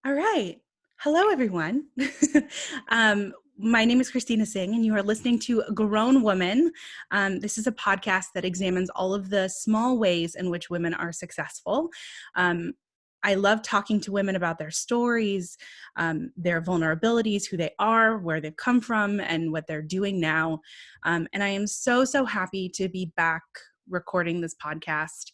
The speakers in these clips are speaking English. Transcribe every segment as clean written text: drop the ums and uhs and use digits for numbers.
All right. Hello, everyone. My name is Christina Singh, and you are listening to Grown Woman. This is a podcast that examines all of the small ways in which women are successful. I love talking to women about their stories, their vulnerabilities, who they are, where they've come from, and what they're doing now. And I am so happy to be back recording this podcast.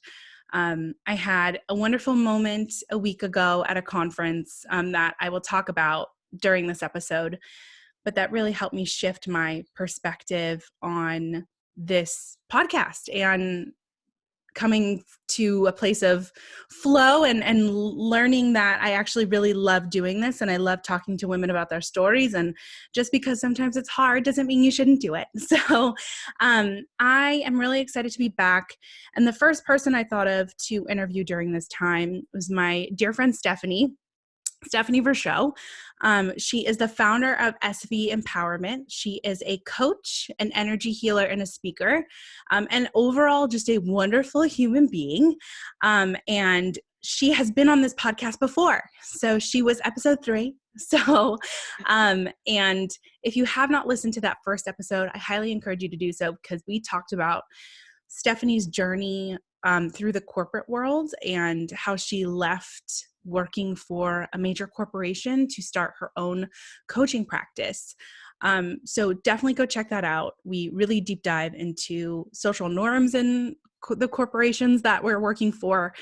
I had a wonderful moment a week ago at a conference that I will talk about during this episode, but that really helped me shift my perspective on this podcast and coming to a place of flow and learning that I actually really love doing this, and I love talking to women about their stories. And just because sometimes it's hard doesn't mean you shouldn't do it. So I am really excited to be back. And the first person I thought of to interview during this time was my dear friend Stephanie Virchaux. She is the founder of SV Empowerment. She is a coach, an energy healer, and a speaker, and overall just a wonderful human being. And she has been on this podcast before. So she was episode 3. So, and if you have not listened to that first episode, I highly encourage you to do so, because we talked about Stephanie's journey through the corporate world and how she left working for a major corporation to start her own coaching practice. So definitely go check that out. We really deep dive into social norms in the corporations that we're working for,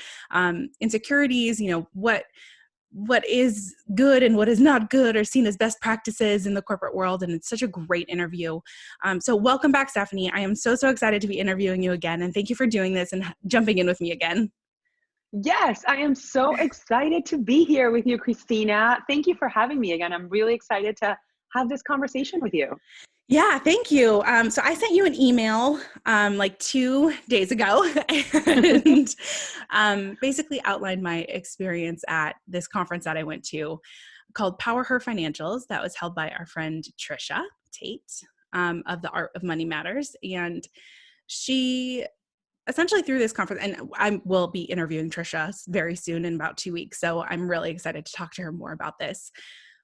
insecurities, what is good and what is not good or seen as best practices in the corporate world. And it's such a great interview. So welcome back, Stephanie. I am so excited to be interviewing you again. And thank you for doing this and jumping in with me again. Yes, I am so excited to be here with you, Christina. Thank you for having me again. I'm really excited to have this conversation with you. Yeah, thank you. So I sent you an email like 2 days ago and basically outlined my experience at this conference that I went to called Power Her Financials. That was held by our friend Trisha Tate of The Art of Money Matters. And she essentially through this conference, and I will be interviewing Trisha very soon in about 2 weeks. So I'm really excited to talk to her more about this.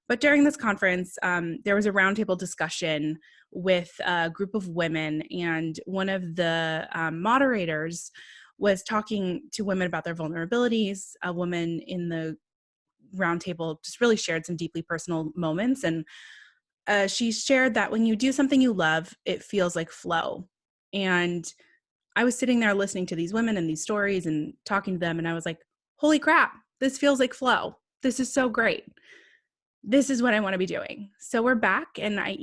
But during this conference, there was a roundtable discussion with a group of women, and one of the moderators was talking to women about their vulnerabilities. A woman in the roundtable just really shared some deeply personal moments, and she shared that when you do something you love, it feels like flow. And I was sitting there listening to these women and these stories and talking to them, and I was like, holy crap, this feels like flow. This is so great. This is what I want to be doing. So we're back, and I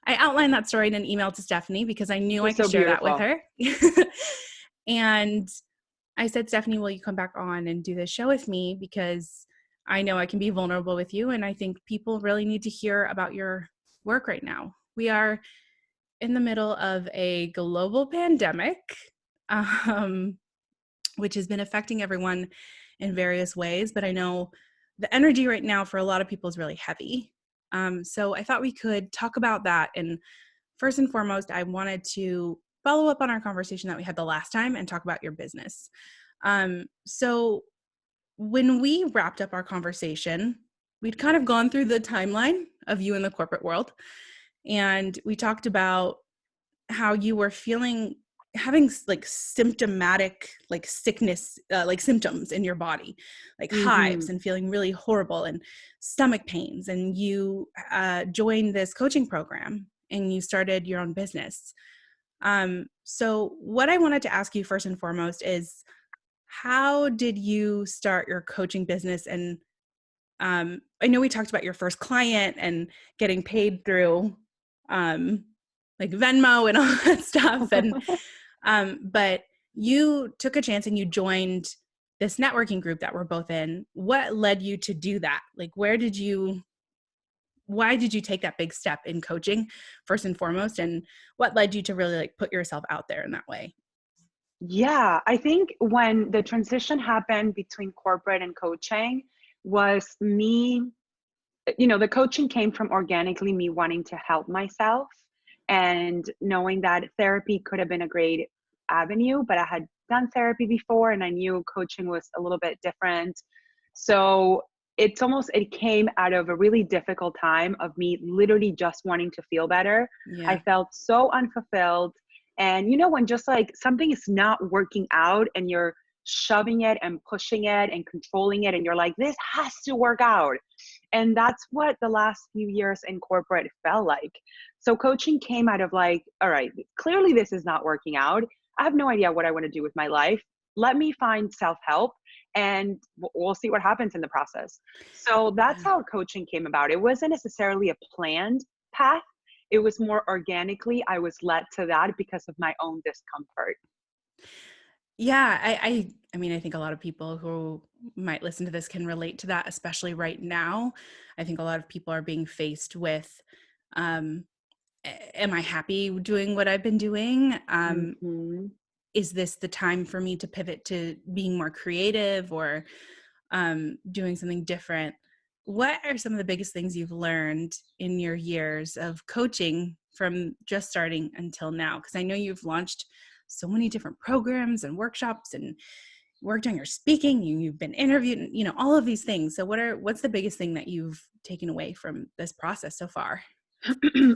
outlined that story in an email to Stephanie because I knew I could share that with her. And I said, Stephanie, will you come back on and do this show with me? Because I know I can be vulnerable with you, and I think people really need to hear about your work right now. We are in the middle of a global pandemic, which has been affecting everyone in various ways, but I know the energy right now for a lot of people is really heavy. So I thought we could talk about that. And first and foremost, I wanted to follow up on our conversation that we had the last time and talk about your business. So when we wrapped up our conversation, we'd kind of gone through the timeline of you in the corporate world. And we talked about how you were having like symptomatic, like sickness, like symptoms in your body, like hives and feeling really horrible and stomach pains. And you joined this coaching program and you started your own business. So what I wanted to ask you first and foremost is, how did you start your coaching business? And I know we talked about your first client and getting paid through like Venmo and all that stuff. And but you took a chance and you joined this networking group that we're both in. What led you to do that? Like, why did you take that big step in coaching first and foremost? And what led you to really like put yourself out there in that way? Yeah, I think when the transition happened between corporate and coaching was me, the coaching came from organically me wanting to help myself and knowing that therapy could have been a great avenue, but I had done therapy before and I knew coaching was a little bit different. So it came out of a really difficult time of me literally just wanting to feel better. I Yeah. felt so unfulfilled. And when just like something is not working out and you're shoving it and pushing it and controlling it, and you're like, this has to work out. And that's what the last few years in corporate felt like. So coaching came out of like, all right, clearly this is not working out. I have no idea what I want to do with my life. Let me find self-help and we'll see what happens in the process. So that's Yeah. how coaching came about. It wasn't necessarily a planned path. It was more organically, I was led to that because of my own discomfort. Yeah, I mean, I think a lot of people who might listen to this can relate to that, especially right now. I think a lot of people are being faced with, um, am I happy doing what I've been doing? Hmm. Is this the time for me to pivot to being more creative or doing something different? What are some of the biggest things you've learned in your years of coaching from just starting until now? Because I know you've launched so many different programs and workshops and worked on your speaking, you've been interviewed, all of these things. So what's the biggest thing that you've taken away from this process so far?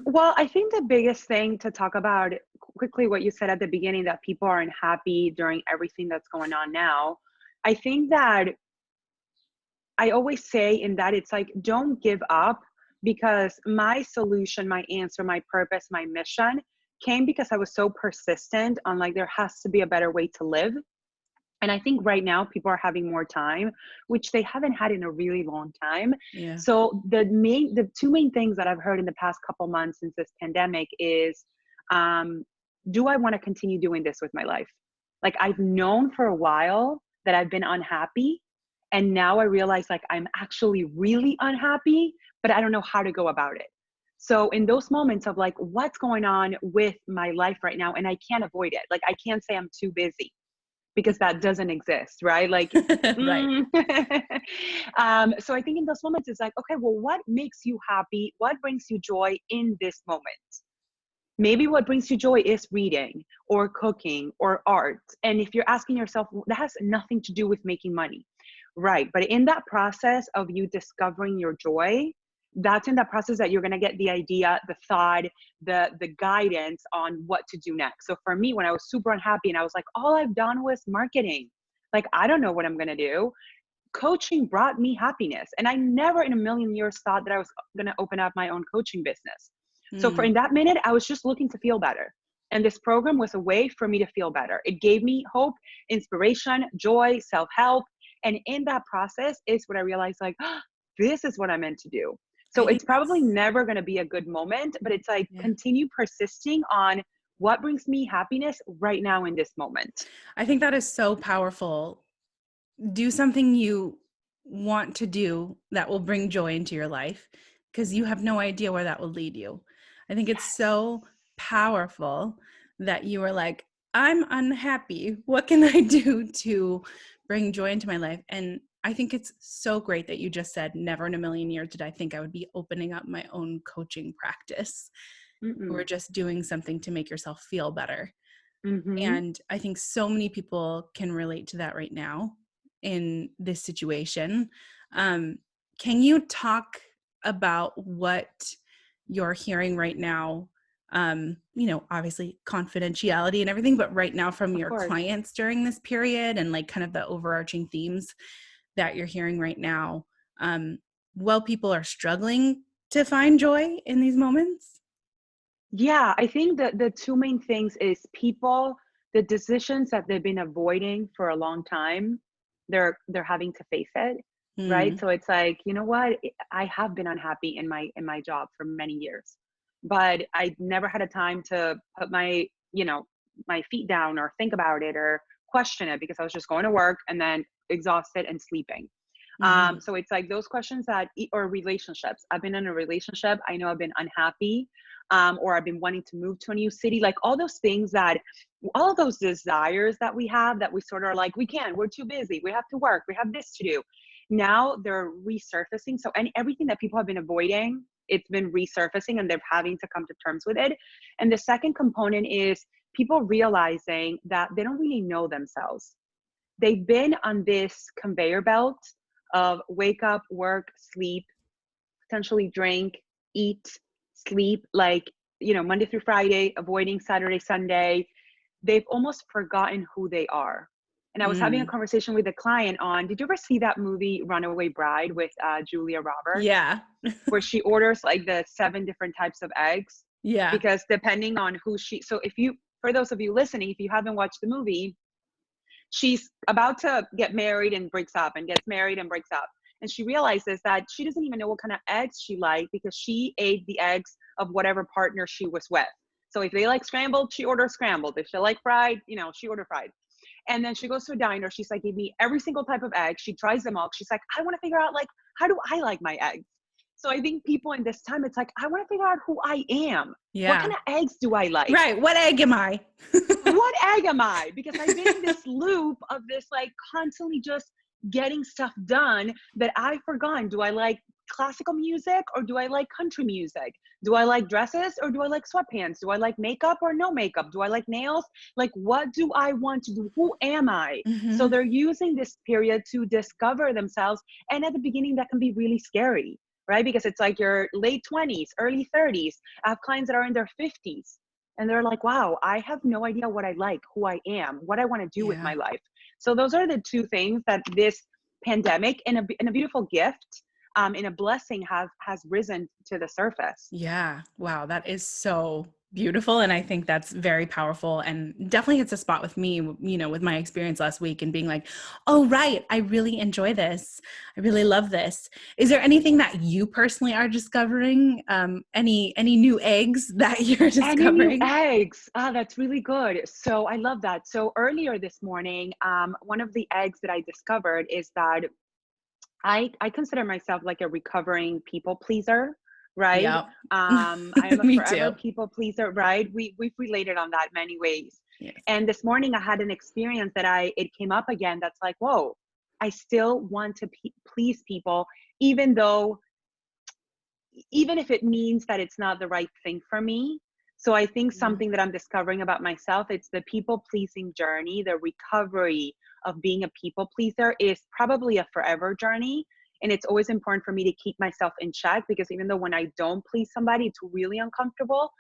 Well, I think the biggest thing to talk about quickly, what you said at the beginning, that people aren't happy during everything that's going on now. I think that I always say in that it's like, don't give up, because my solution, my answer, my purpose, my mission came because I was so persistent on like, there has to be a better way to live. And I think right now people are having more time, which they haven't had in a really long time. Yeah. So the two main things that I've heard in the past couple months since this pandemic is, um, do I want to continue doing this with my life? Like, I've known for a while that I've been unhappy. And now I realize like I'm actually really unhappy, but I don't know how to go about it. So in those moments of like, what's going on with my life right now? And I can't avoid it. Like, I can't say I'm too busy, because that doesn't exist, right? Like, Right. mm. So I think in those moments, it's like, okay, well, what makes you happy? What brings you joy in this moment? Maybe what brings you joy is reading or cooking or art. And if you're asking yourself, well, that has nothing to do with making money, right? But in that process of you discovering your joy, that's in that process that you're going to get the idea, the thought, the guidance on what to do next. So for me, when I was super unhappy and I was like, all I've done was marketing, like, I don't know what I'm going to do. Coaching brought me happiness. And I never in a million years thought that I was going to open up my own coaching business. So for Mm, in that minute, I was just looking to feel better. And this program was a way for me to feel better. It gave me hope, inspiration, joy, self-help. And in that process is what I realized, like, oh, this is what I'm meant to do. I So think it's probably that's, never going to be a good moment, but it's like, yeah. continue persisting on what brings me happiness right now in this moment. I think that is so powerful. Do something you want to do that will bring joy into your life, because you have no idea where that will lead you. I think it's Yes. so powerful that you are like, I'm unhappy. What can I do to bring joy into my life? And I think it's so great that you just said, never in a million years did I think I would be opening up my own coaching practice or Mm-mm. just doing something to make yourself feel better. Mm-hmm. And I think so many people can relate to that right now in this situation. Um, can you talk about what you're hearing right now? Obviously confidentiality and everything, but right now from Of your course. clients during this period and like kind of the overarching themes that you're hearing right now, while people are struggling to find joy in these moments? Yeah, I think that the two main things is people, the decisions that they've been avoiding for a long time, they're having to face it, right? Hmm. So it's like, you know what? I have been unhappy in my job for many years, but I never had a time to put my feet down or think about it or question it, because I was just going to work and then exhausted and sleeping. Hmm. So it's like those questions or relationships. I've been in a relationship. I know I've been unhappy, or I've been wanting to move to a new city. Like all those things all of those desires that we have, that we sort of are like, we're too busy. We have to work. We have this to do. Now they're resurfacing. So everything that people have been avoiding, it's been resurfacing and they're having to come to terms with it. And the second component is people realizing that they don't really know themselves. They've been on this conveyor belt of wake up, work, sleep, potentially drink, eat, sleep, like, Monday through Friday, avoiding Saturday, Sunday. They've almost forgotten who they are. And I was having a Mm. conversation with a client on, did you ever see that movie Runaway Bride with Julia Roberts, Yeah. where she orders like the 7 different types of eggs? Yeah. Because depending on so for those of you listening, if you haven't watched the movie, she's about to get married and breaks up, and gets married and breaks up. And she realizes that she doesn't even know what kind of eggs she liked, because she ate the eggs of whatever partner she was with. So if they like scrambled, she orders scrambled. If they like fried, she ordered fried. And then she goes to a diner. She's like, give me every single type of egg. She tries them all. She's like, I want to figure out, like, how do I like my eggs? So I think people in this time, it's like, I want to figure out who I am. What Yeah. kind of eggs do I like? Right. What egg am I? What egg am I? Because I've been in this loop of this, like, constantly just getting stuff done that I've forgotten. Do I like classical music, or do I like country music? Do I like dresses, or do I like sweatpants? Do I like makeup or no makeup? Do I like nails? Like, what do I want to do? Who am I? So Mm-hmm. they're using this period to discover themselves. And at the beginning, that can be really scary, right? Because it's like your late 20s, early 30s. I have clients that are in their 50s. And they're like, wow, I have no idea what I like, who I am, what I want to do with Yeah. my life. So those are the two things that this pandemic, and a beautiful gift, and a blessing, has risen to the surface. Yeah. Wow. That is so beautiful. And I think that's very powerful, and definitely hits a spot with me, with my experience last week and being like, oh, right. I really enjoy this. I really love this. Is there anything that you personally are discovering? Any new eggs that you're Any new discovering? eggs? Ah, that's really good. So I love that. So earlier this morning, one of the eggs that I discovered is that I consider myself like a recovering people pleaser, right? Yep. I am a Me forever too. people pleaser, right? We've related on that many ways. Yes. And this morning I had an experience that it came up again. That's like, whoa, I still want to please people, even though, even if it means that it's not the right thing for me. So I think Mhm. something that I'm discovering about myself, it's the people pleasing journey, the recovery of being a people pleaser is probably a forever journey. And it's always important for me to keep myself in check, because even though when I don't please somebody, it's really uncomfortable,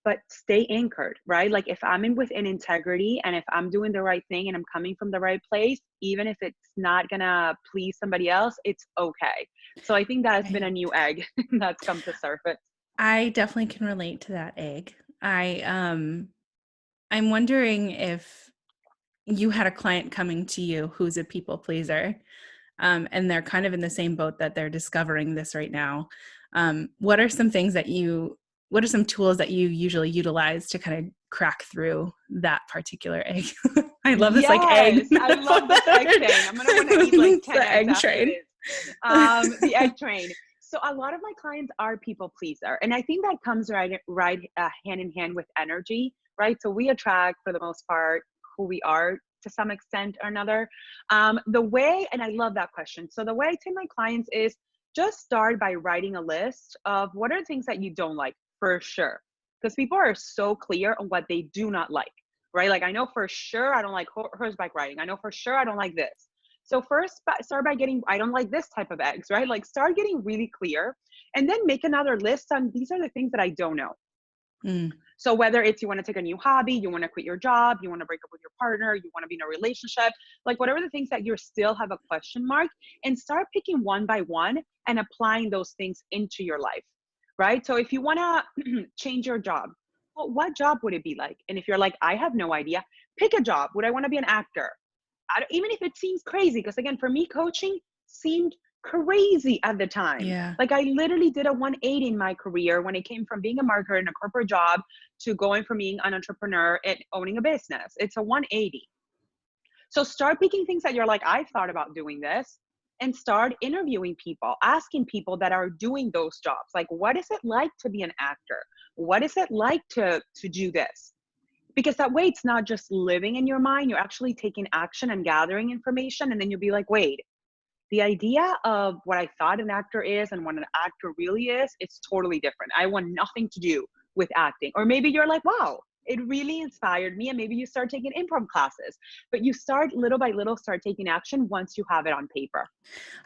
but stay anchored, right? Like, if I'm in within integrity, and if I'm doing the right thing and I'm coming from the right place, even if it's not gonna please somebody else, it's okay. So I think that's been a Right. new egg that's come to surface. I definitely can relate to that egg. I'm wondering if you had a client coming to you who's a people pleaser, and they're kind of in the same boat that they're discovering this right now. What are some things what are some tools that you usually utilize to kind of crack through that particular egg? I love this, like, egg Yes, I metaphor. love this egg thing. I'm gonna want to eat like It's 10 the eggs egg after train. this. The egg train. So a lot of my clients are people pleaser, and I think that comes right hand in hand with energy, right? So we attract, for the most part, who we are to some extent or another. The way, and I love that question. So the way I tell my clients is, just start by writing a list of what are things that you don't like, for sure, because people are so clear on what they do not like, right? Like, I know for sure I don't like horseback riding. I know for sure I don't like this. So first, start by getting, I don't like this type of eggs, right? Like, start getting really clear, and then make another list on, these are the things that I don't know. Mm, So whether it's you want to take a new hobby, you want to quit your job, you want to break up with your partner, you want to be in a relationship, like whatever the things that you still have a question mark, and start picking one by one and applying those things into your life, right? So if you want to change your job, well, what job would it be like? And if you're like, I have no idea, pick a job. Would I want to be an actor? Even if it seems crazy, because again, for me, coaching seemed crazy at the time. yeah. Like, I literally did a 180 in my career when it came from being a marketer in a corporate job to going from being an entrepreneur and owning a business. It's a 180. So start picking things that you're like, I've thought about doing this, and start interviewing people, asking people that are doing those jobs. Like, what is it like to be an actor? What is it like to do this? Because that way, it's not just living in your mind, you're actually taking action and gathering information. And then you'll be like, wait, the idea of what I thought an actor is and what an actor really is, it's totally different. I want nothing to do with acting. Or maybe you're like, wow, it really inspired me. And maybe you start taking improv classes, but you start little by little, start taking action once you have it on paper.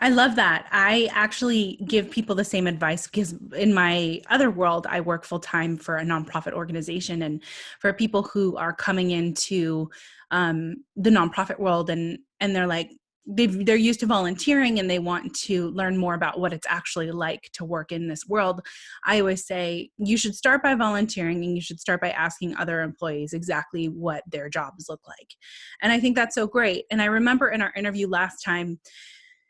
I love that. I actually give people the same advice because in my other world, I work full time for a nonprofit organization. And for people who are coming into the nonprofit world and they're like, they're used to volunteering and they want to learn more about what it's actually like to work in this world. I always say you should start by volunteering and you should start by asking other employees exactly what their jobs look like. And I think that's so great. And I remember in our interview last time,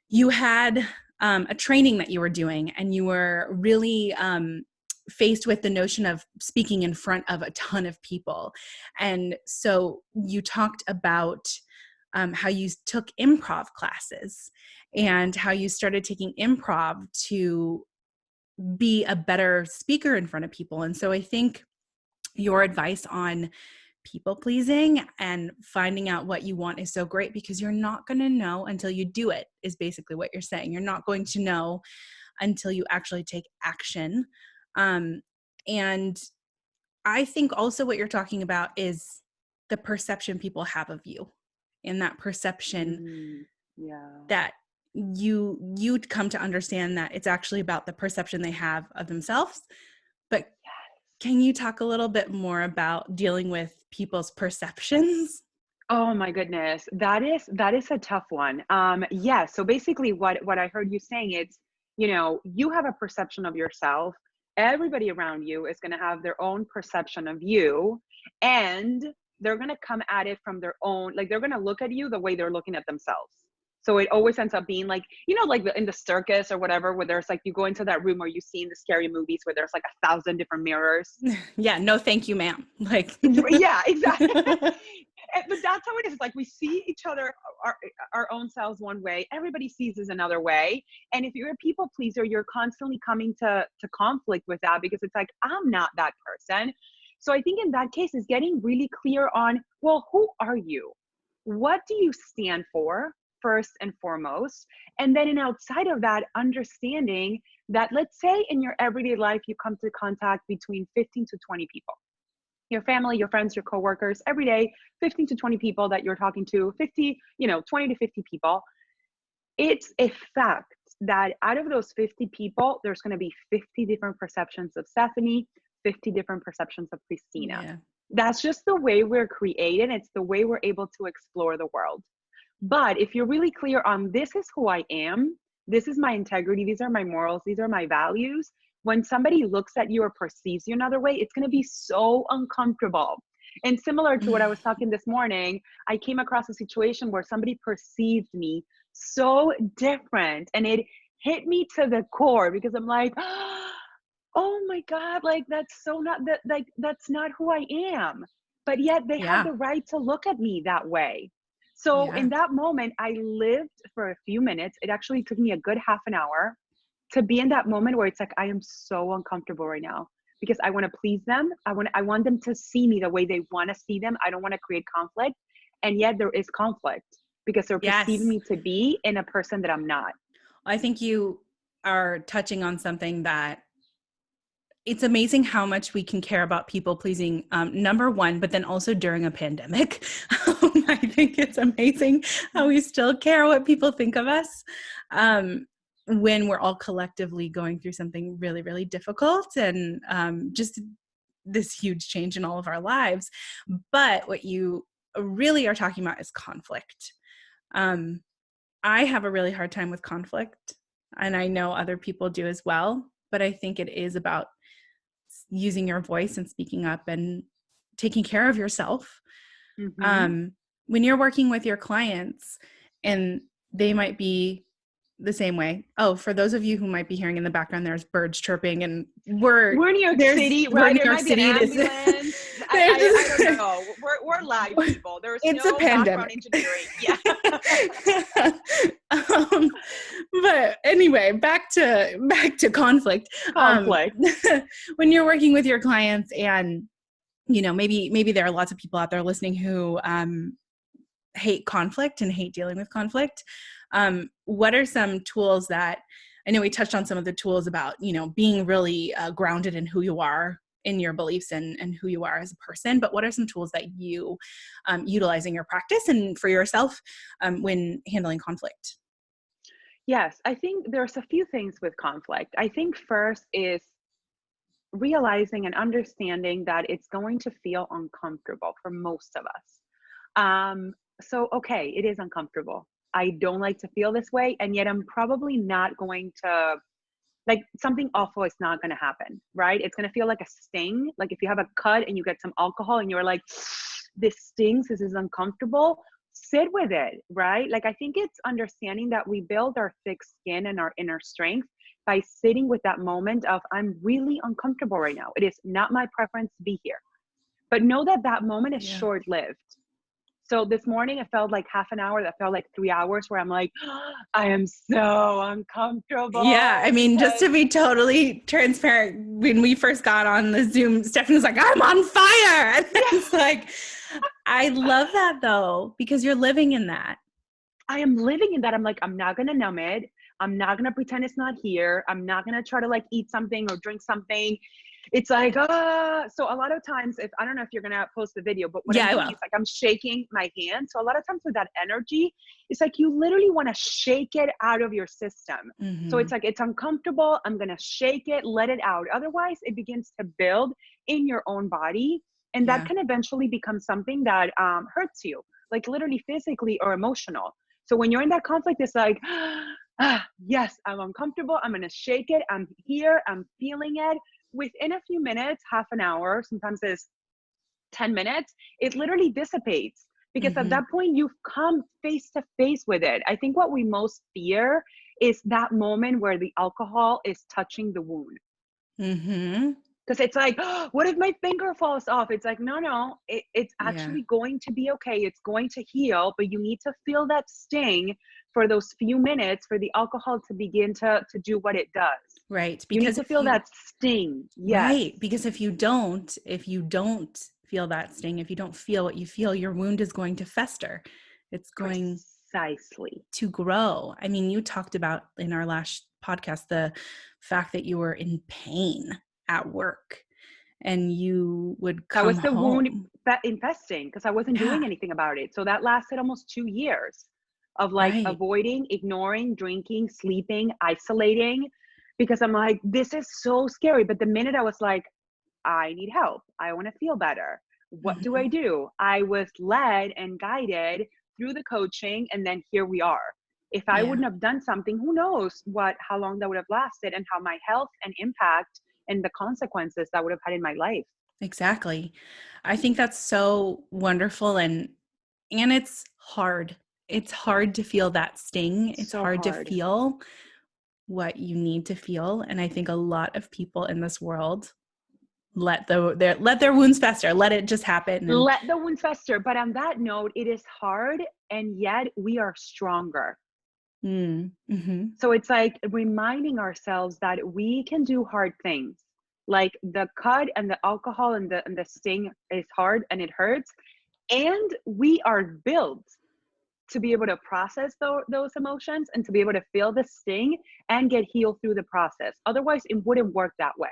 you had a training that you were doing and you were really faced with the notion of speaking in front of a ton of people. And so you talked about how you took improv classes and how you started taking improv to be a better speaker in front of people. And so I think your advice on people pleasing and finding out what you want is so great, because you're not going to know until you do it, is basically what you're saying. You're not going to know until you actually take action. And I think also what you're talking about is the perception people have of you, and that perception Yeah. that you'd come to understand that it's actually about the perception they have of themselves. But can you talk a little bit more about dealing with people's perceptions? Oh my goodness. That is a tough one. Yeah. So basically what I heard you saying is, you have a perception of yourself. Everybody around you is going to have their own perception of you, and they're going to come at it from their own, like they're going to look at you the way they're looking at themselves. So it always ends up being like, like in the circus or whatever, where there's like, you go into that room, or you see in the scary movies where there's like 1,000 different mirrors. Yeah, no, thank you, ma'am. Like, yeah, exactly. But that's how it is. Like, we see each other, our own selves one way. Everybody sees us another way. And if you're a people pleaser, you're constantly coming to conflict with that, because it's like, I'm not that person. So I think in that case is getting really clear on, well, who are you? What do you stand for, first and foremost? And then outside of that, understanding that, let's say in your everyday life, you come to contact between 15 to 20 people. Your family, your friends, your coworkers, every day, 15 to 20 people that you're talking to, 20 to 50 people. It's a fact that out of those 50 people, there's going to be 50 different perceptions of Stephanie, 50 different perceptions of Christina. yeah. That's just the way we're created. It's the way we're able to explore the world. But if you're really clear on, this is who I am, this is my integrity, these are my morals, these are my values, when somebody looks at you or perceives you another way, it's going to be so uncomfortable. And similar to what I was talking this morning, I came across a situation where somebody perceived me so different, and it hit me to the core, because I'm like, oh my God, like that's so not that, like that's not who I am. But yet they have the right to look at me that way. So in that moment, I lived for a few minutes. It actually took me a good half an hour to be in that moment where it's like, I am so uncomfortable right now, because I want to please them. I want them to see me the way they want to see them. I don't want to create conflict. And yet there is conflict, because they're perceiving me to be in a person that I'm not. I think you are touching on something that it's amazing how much we can care about people pleasing, number one, but then also during a pandemic. I think it's amazing how we still care what people think of us when we're all collectively going through something really, really difficult, and just this huge change in all of our lives. But what you really are talking about is conflict. I have a really hard time with conflict, and I know other people do as well, but I think it is about using your voice and speaking up and taking care of yourself. Mm-hmm. When you're working with your clients and they might be the same way. Oh, for those of you who might be hearing in the background, there's birds chirping, and we're New York City, right? New There York might be an City. ambulance. I don't know. We're live people. There's it's no a pandemic. Background engineering. Yeah. But anyway, back to conflict. When you're working with your clients, and maybe there are lots of people out there listening who hate conflict and hate dealing with conflict. What are some tools that, I know we touched on some of the tools about, being really grounded in who you are in your beliefs and who you are as a person, but what are some tools that you utilize in your practice and for yourself when handling conflict? Yes, I think there's a few things with conflict. I think first is realizing and understanding that it's going to feel uncomfortable for most of us. So, okay, it is uncomfortable. I don't like to feel this way, and yet I'm probably not going to, like, something awful is not going to happen, right? It's going to feel like a sting. Like if you have a cut and you get some alcohol and you're like, this stings, this is uncomfortable, sit with it, right? Like, I think it's understanding that we build our thick skin and our inner strength by sitting with that moment of, I'm really uncomfortable right now. It is not my preference to be here. But know that that moment is Yeah. short lived. So this morning, it felt like half an hour. That felt like 3 hours where I'm like, I am so Yeah, I uncomfortable mean, just because to be totally transparent, when we first got on the Zoom, Stephanie was like, I'm on fire. And it's like, I love that though, because you're living in that. I am living in that. I'm like, I'm not going to numb it. I'm not going to pretend it's not here. I'm not going to try to like eat something or drink something. It's like, so a lot of times, if I don't know if you're going to post the video, but what I'm Yeah, I doing will. is like, I'm shaking my hand. So a lot of times with that energy, it's like, you literally want to shake it out of your system. So Mm-hmm. it's like, it's uncomfortable. I'm going to shake it, let it out. Otherwise it begins to build in your own body. And that Yeah. can eventually become something that hurts you, like literally physically or emotional. So when you're in that conflict, it's like, yes, I'm uncomfortable. I'm going to shake it. I'm here. I'm feeling it. Within a few minutes, half an hour, sometimes it's 10 minutes, it literally dissipates because at Mm-hmm. that point you've come face to face with it. I think what we most fear is that moment where the alcohol is touching the wound. Mm-hmm. Because it's like, oh, what if my finger falls off? It's like, no, it's Yeah. actually going to be okay. It's going to heal, but you need to feel that sting for those few minutes for the alcohol to begin to do what it does. Right. You need Because to if feel you, that sting. Yes, right. Because if you don't feel that sting, if you don't feel what you feel, your wound is going to fester. It's going precisely. to grow. I mean, you talked about in our last podcast the fact that you were in pain at work and you would That come was the wound home. infesting because I wasn't Yeah, doing anything about it. So that lasted almost 2 years of like right. avoiding, ignoring, drinking, sleeping, isolating, because I'm like, this is so scary. But the minute I was like, I need help, I want to feel better, what do I Hmm. do? I was led and guided through the coaching, and then here we are. If I Yeah, wouldn't have done something, who knows how long that would have lasted and how my health and impact and the consequences that would have had in my life. exactly. I think that's so wonderful and it's hard. It's hard to feel that sting. It's So hard to hard. feel what you need to feel, and I think a lot of people in this world let their wounds fester, let it just happen. And Let the wounds fester. But on that note, it is hard, and yet we are stronger. mm-hmm. So it's like reminding ourselves that we can do hard things. Like the cut and the alcohol and the sting is hard and it hurts. And we are built to be able to process those emotions and to be able to feel the sting and get healed through the process. Otherwise, it wouldn't work that way.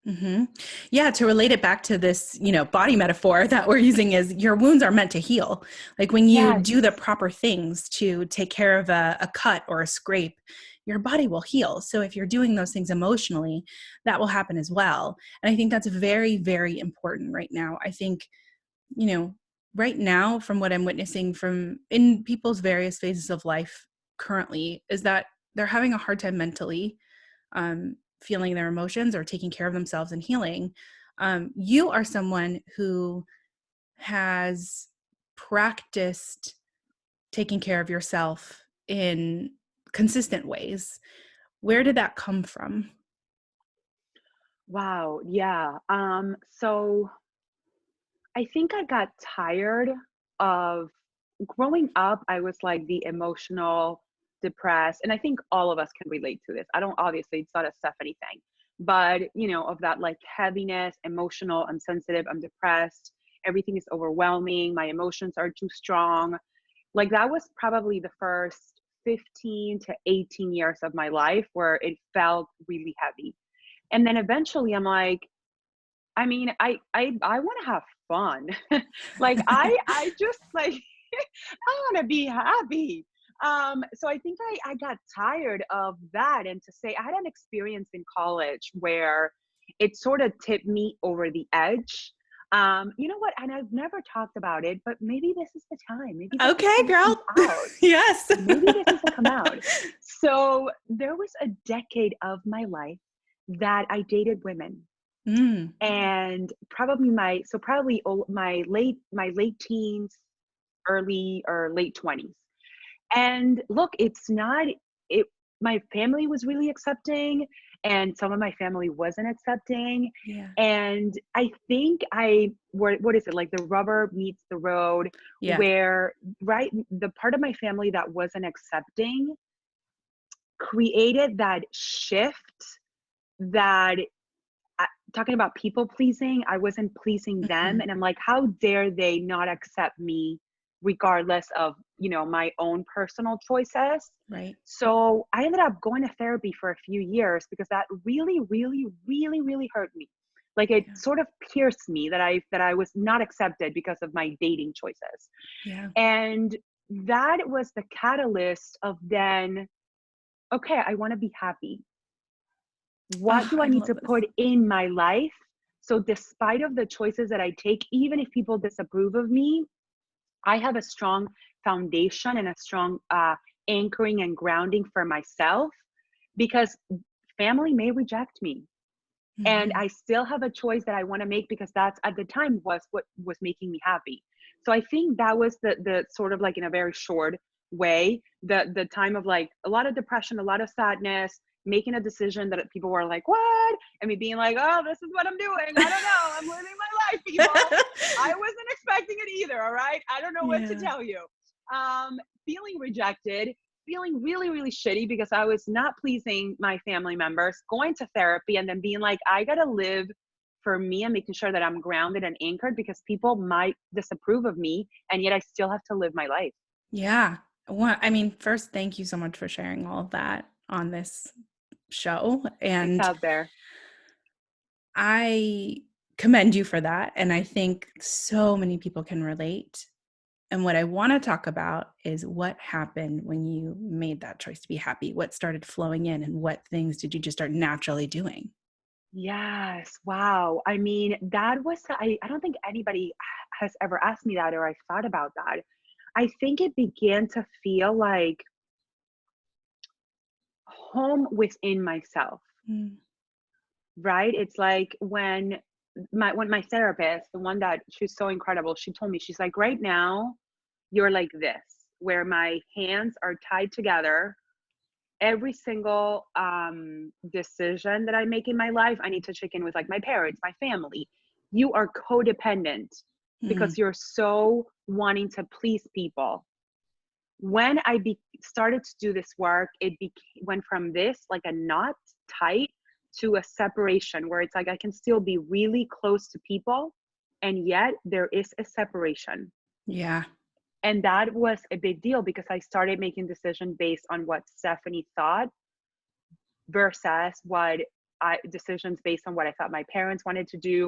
Mm-hmm. Yeah, to relate it back to this, body metaphor that we're using is your wounds are meant to heal. Like when you Yes. do the proper things to take care of a cut or a scrape, your body will heal. So if you're doing those things emotionally, that will happen as well. And I think that's very, very important right now. I think, you know, right now, from what I'm witnessing from in people's various phases of life currently, is that they're having a hard time mentally feeling their emotions or taking care of themselves and healing. You are someone who has practiced taking care of yourself in consistent ways. Where did that come from? Wow. Yeah. So I think I got tired of growing up. I was like the emotional, depressed, and I think all of us can relate to this. I don't, obviously, it's not a Stephanie thing, but of that like heaviness, emotional, I'm sensitive, I'm depressed, everything is overwhelming, my emotions are too strong. Like that was probably the first 15 to 18 years of my life where it felt really heavy. And then eventually I'm like, I mean, I want to have fun. Like I just like I want to be happy. So I think I got tired of that. And to say I had an experience in college where it sort of tipped me over the edge. You know what? And I've never talked about it, but maybe this is the time. Maybe this is Okay, gonna come girl. out. Yes. Maybe this is gonna come out. So there was a decade of my life that I dated women, Mm, and probably my late teens, early or late 20s. And look, it's not it my family was really accepting, and some of my family wasn't accepting. yeah. And I think what is it, like the rubber meets the road, Yeah. where right, the part of my family that wasn't accepting created that shift that talking about people pleasing, I wasn't pleasing them. Mhm. And I'm like, how dare they not accept me regardless of, my own personal choices. Right. So I ended up going to therapy for a few years because that really, really, really, really hurt me. Like it Yeah. sort of pierced me that I was not accepted because of my dating choices. Yeah. And that was the catalyst of then, okay, I want to be happy. What Oh, do I I need love to this. put in my life? So despite of the choices that I take, even if people disapprove of me, I have a strong foundation and a strong anchoring and grounding for myself, because family may reject me. And Mhm. I still have a choice that I want to make, because that's at the time was what was making me happy. So I think that was the sort of, like, in a very short way, the time of like a lot of depression, a lot of sadness, making a decision that people were like, what? And me being like, oh, this is what I'm doing. I don't know. I'm living my life, people. I wasn't expecting it either. All right. I don't know what to Yeah. tell you. Feeling rejected, feeling really, really shitty because I was not pleasing my family members, going to therapy, and then being like, I got to live for me and making sure that I'm grounded and anchored, because people might disapprove of me, and yet I still have to live my life. Yeah. Well, I mean, first, thank you so much for sharing all of that on this show. It's And out there. I commend you for that. And I think so many people can relate. And what I want to talk about is what happened when you made that choice to be happy. What started flowing in, and what things did you just start naturally doing? Yes. Wow. I mean, that was, I don't think anybody has ever asked me that, or I thought about that. I think it began to feel like home within myself. Mm, Right? It's like when my therapist, the one that she's so incredible, she told me, she's like, right now, you're like this, where my hands are tied together. Every single decision that I make in my life, I need to check in with, like, my parents, my family. You are codependent mm, because you're so wanting to please people. When started to do this work, went from this, like a knot tight, to a separation where it's like I can still be really close to people, and yet there is a separation. yeah. And that was a big deal because I started making decisions based on what Stephanie thought versus decisions based on what I thought my parents wanted to do,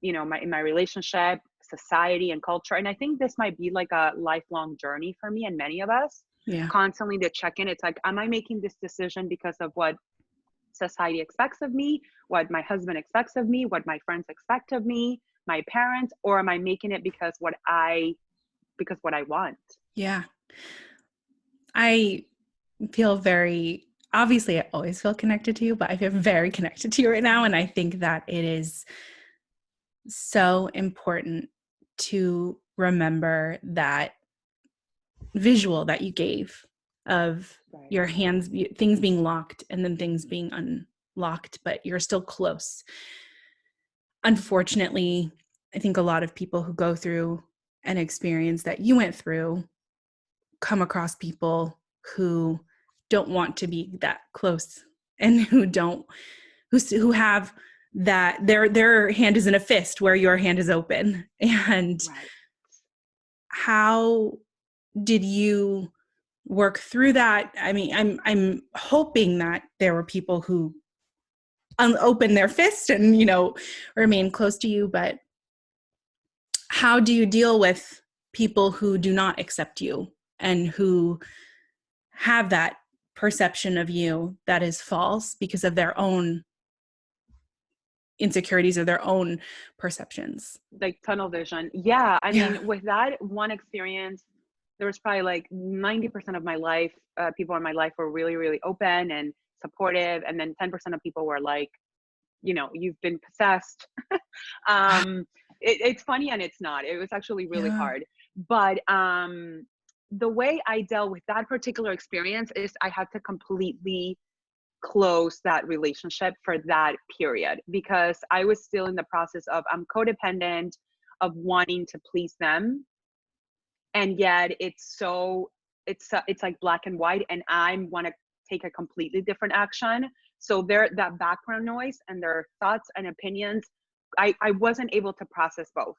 in my relationship, society, and culture. And I think this might be like a lifelong journey for me and many of us, Yeah. constantly to check in. It's like, am I making this decision because of what society expects of me, what my husband expects of me, what my friends expect of me, my parents, or am I making it because what I want? Yeah. I feel very, obviously, I always feel connected to you, but I feel very connected to you right now. And I think that it is so important to remember that visual that you gave of Right. your hands, things being locked and then things being unlocked, but you're still close. Unfortunately, I think a lot of people who go through an experience that you went through come across people who don't want to be that close, and who have that their hand is in a fist where your hand is open. And Right. how did you work through that? I mean, I'm hoping that there were people who open their fist and, remain close to you. But how do you deal with people who do not accept you and who have that perception of you that is false because of their own insecurities or their own perceptions? Like tunnel vision. Yeah. I Yeah. mean, with that one experience, there was probably like 90% of my life, people in my life were really, really open and supportive. And then 10% of people were like, you've been possessed. It's funny and it's not. It was actually really Yeah. hard. But the way I dealt with that particular experience is I had to completely close that relationship for that period, because I was still in the process of I'm codependent of wanting to please them, and yet it's like black and white, and I want to take a completely different action. So there, that background noise and their thoughts and opinions, I wasn't able to process both.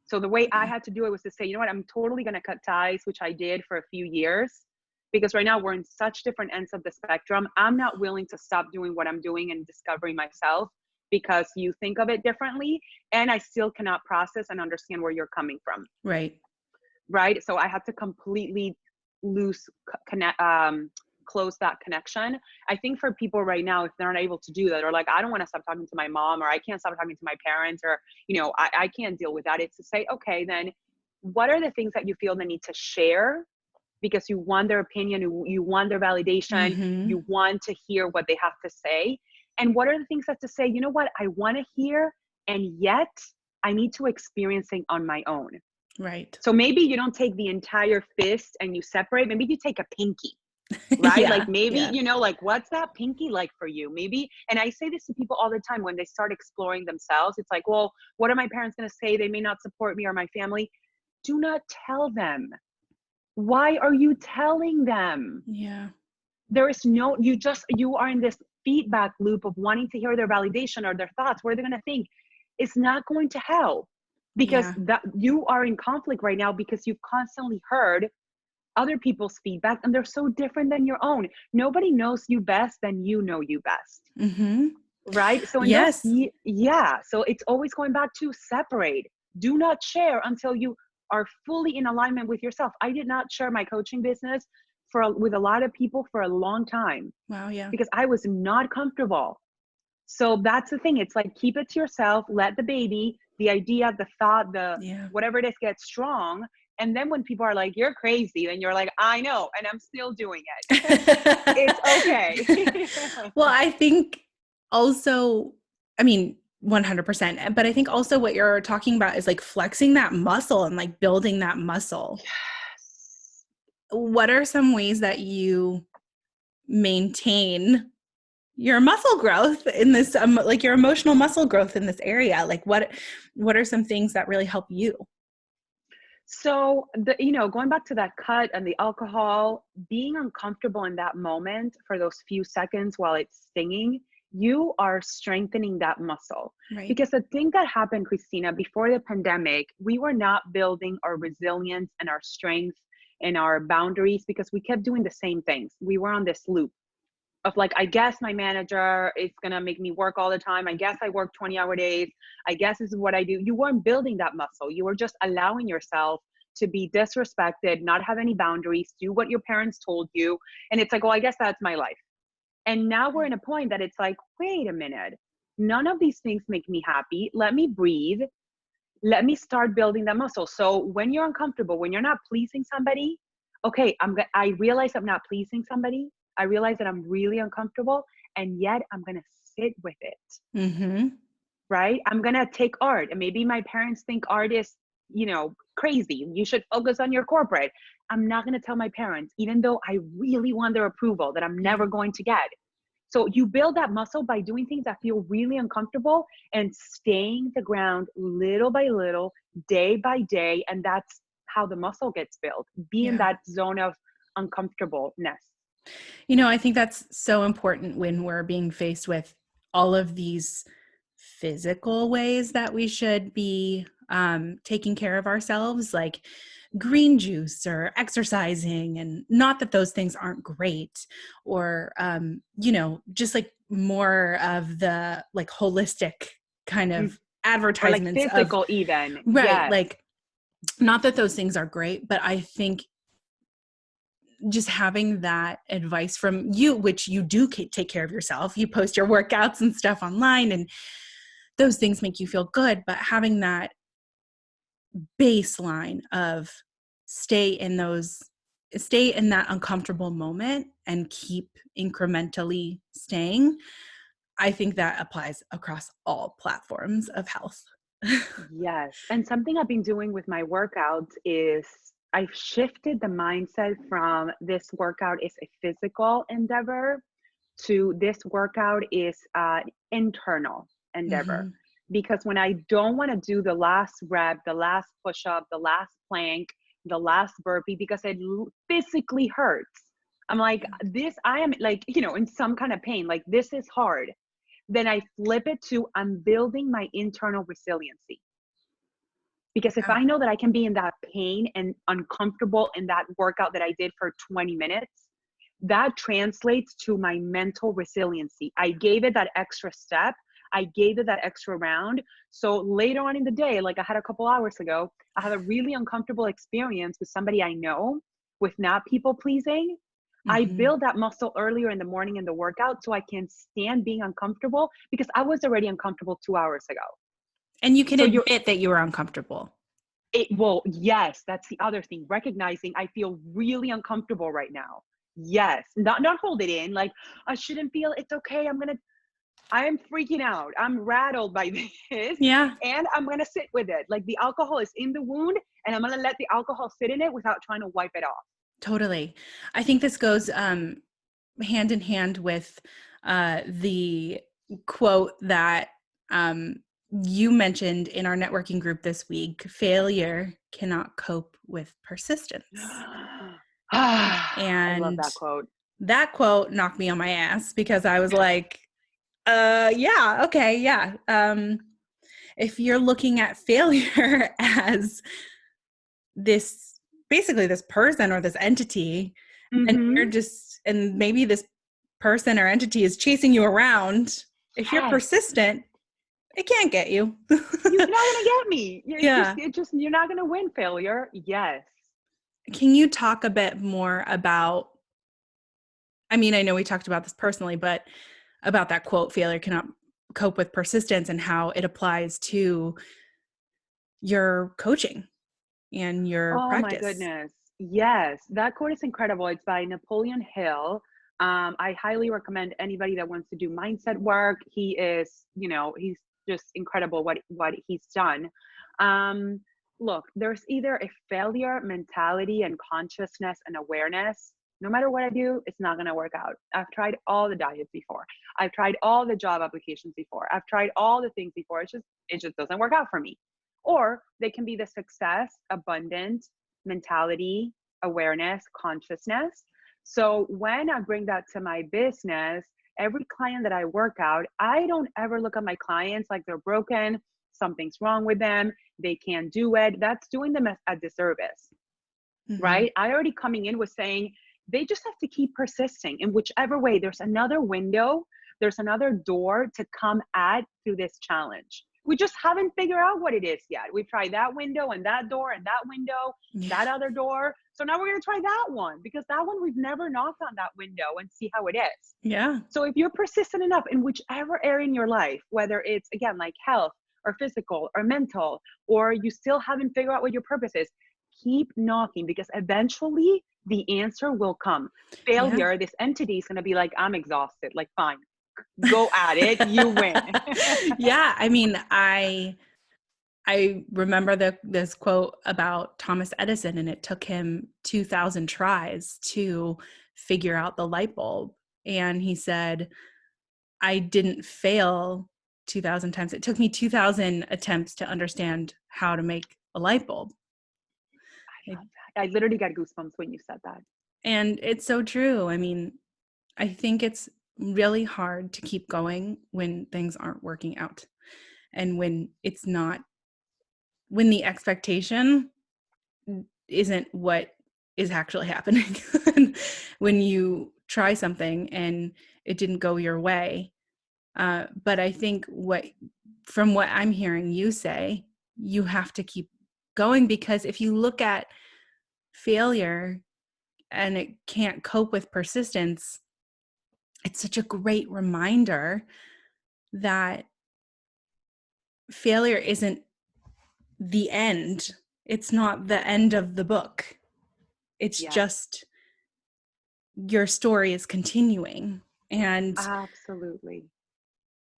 So the way I Yeah. had to do it was to say, you know what, I'm totally going to cut ties, which I did for a few years, because right now we're in such different ends of the spectrum. I'm not willing to stop doing what I'm doing and discovering myself because you think of it differently. And I still cannot process and understand where you're coming from. Right. Right. So I had to completely close that connection. I think for people right now, if they're not able to do that, or like, I don't want to stop talking to my mom, or I can't stop talking to my parents, or, I can't deal with that. It's to say, okay, then what are the things that you feel the need to share? Because you want their opinion, you want their validation, Mm-hmm. you want to hear what they have to say. And what are the things that to say, you know what, I want to hear, and yet I need to experience it on my own. Right. So maybe you don't take the entire fist and you separate. Maybe you take a pinky, right? Yeah. Like maybe, Yeah. like, what's that pinky like for you? Maybe, and I say this to people all the time when they start exploring themselves. It's like, well, what are my parents going to say? They may not support me, or my family. Do not tell them. Why are you telling them? Yeah. There is no, you are in this feedback loop of wanting to hear their validation or their thoughts. What are they going to think? It's not going to help, because Yeah. that you are in conflict right now because you've constantly heard other people's feedback and they're so different than your own. Nobody knows you best than you know you best. Mm-hmm. Right. So in those, Yes. yeah. So it's always going back to separate. Do not share until you are fully in alignment with yourself. I did not share my coaching business with a lot of people for a long time Wow. Yeah. because I was not comfortable. So that's the thing. It's like, keep it to yourself, let the baby, the idea, the thought, the Yeah. whatever it is, get strong. And then when people are like, you're crazy, then you're like, I know, and I'm still doing it. It's okay. Well, I think also, I mean, 100%, but I think also what you're talking about is like flexing that muscle and like building that muscle. Yes. What are some ways that you maintain your muscle growth in this, like your emotional muscle growth in this area? Like what are some things that really help you? So going back to that cut and the alcohol, being uncomfortable in that moment for those few seconds while it's stinging, you are strengthening that muscle. Right. Because the thing that happened, Christina, before the pandemic, we were not building our resilience and our strength and our boundaries because we kept doing the same things. We were on this loop of like, I guess my manager is going to make me work all the time. I guess I work 20-hour days. I guess this is what I do. You weren't building that muscle. You were just allowing yourself to be disrespected, not have any boundaries, do what your parents told you. And it's like, well, I guess that's my life. And now we're in a point that it's like, wait a minute, none of these things make me happy. Let me breathe. Let me start building that muscle. So when you're uncomfortable, when you're not pleasing somebody, okay, I realize I'm not pleasing somebody. I realize that I'm really uncomfortable, and yet I'm going to sit with it. Mm-hmm. Right? I'm going to take art, and maybe my parents think art is, crazy. You should focus on your corporate. I'm not going to tell my parents, even though I really want their approval that I'm never going to get. So you build that muscle by doing things that feel really uncomfortable and staying the ground little by little, day by day. And that's how the muscle gets built. Be in Yeah. that zone of uncomfortableness. I think that's so important when we're being faced with all of these physical ways that we should be taking care of ourselves, like green juice or exercising. And not that those things aren't great, or, just like more of the like holistic kind Mm. of Or like advertisements of, physical even. right, Yes. like, not that those things are great, but I think just having that advice from you, which you do take care of yourself, you post your workouts and stuff online, and those things make you feel good, but having that baseline of stay in that uncomfortable moment and keep incrementally staying, I think that applies across all platforms of health. Yes. And something I've been doing with my workouts is I've shifted the mindset from this workout is a physical endeavor to this workout is an internal endeavor. Mhm. Because when I don't want to do the last rep, the last push up, the last plank, the last burpee, because it physically hurts, I'm like, this, I am like, in some kind of pain, like this is hard. Then I flip it to I'm building my internal resiliency. Because if Yeah, I know that I can be in that pain and uncomfortable in that workout that I did for 20 minutes, that translates to my mental resiliency. I gave it that extra step. I gave it that extra round. So later on in the day, like I had a couple hours ago, I had a really uncomfortable experience with somebody I know with not people pleasing. I mhm. build that muscle earlier in the morning in the workout so I can stand being uncomfortable because I was already uncomfortable 2 hours ago. And you can So you're admit that you were uncomfortable. well, yes, that's the other thing. Recognizing I feel really uncomfortable right now. Yes. Not hold it in. Like I shouldn't feel it's okay. I am freaking out. I'm rattled by this. Yeah, And I'm gonna sit with it. Like the alcohol is in the wound and I'm gonna let the alcohol sit in it without trying to wipe it off. totally. I think this goes hand in hand with the quote that um, you mentioned in our networking group this week: failure cannot cope with persistence. I love And that quote. that quote knocked me on my ass because I was like, yeah, okay, yeah. If you're looking at failure as this, basically this person or this entity, and you're Mm-hmm. just, and maybe this person or entity is chasing you around, if you're Yes. persistent, it can't get you. You're not gonna get me. Yeah. You're not gonna win, failure. Yes. Can you talk a bit more about, I mean, I know we talked about this personally, but about that quote, failure cannot cope with persistence, and how it applies to your coaching and your Oh my practice? goodness. Yes, that quote is incredible. It's by Napoleon Hill. I highly recommend anybody that wants to do mindset work. He is, he's just incredible what he's done. Um, Look, there's either a failure mentality and consciousness and awareness. No matter what I do, it's not going to work out. I've tried all the diets before. I've tried all the job applications before. I've tried all the things before. It just doesn't work out for me. Or they can be the success, abundant mentality, awareness, consciousness. So when I bring that to my business, every client that I work out, I don't ever look at my clients like they're broken, something's wrong with them, they can't do it. That's doing them a disservice, Mm-hmm. right? I already coming in with saying they just have to keep persisting in whichever way. There's another window, there's another door to come at through this challenge. We just haven't figured out what it is yet. We've tried that window and that door and that window, Yeah. that other door. So now we're going to try that one because that one we've never knocked on that window and see how it is. Yeah. So if you're persistent enough in whichever area in your life, whether it's again like health or physical or mental, or you still haven't figured out what your purpose is, keep knocking because eventually the answer will come. Yeah. Failure, this entity is going to be like, I'm exhausted. Like, fine, go at it. You win. Yeah. I mean, I remember this quote about Thomas Edison, and it took him 2,000 tries to figure out the light bulb. And he said, I didn't fail 2,000 times. It took me 2,000 attempts to understand how to make a light bulb. I love that. I literally got goosebumps when you said that. And it's so true. I mean, I think it's really hard to keep going when things aren't working out, and when it's not, when the expectation isn't what is actually happening. When you try something and it didn't go your way, But I think from what I'm hearing you say, you have to keep going, because if you look at failure and it can't cope with persistence, it's such a great reminder that failure isn't the end. It's not the end of the book. It's Yes, just your story is continuing. And absolutely.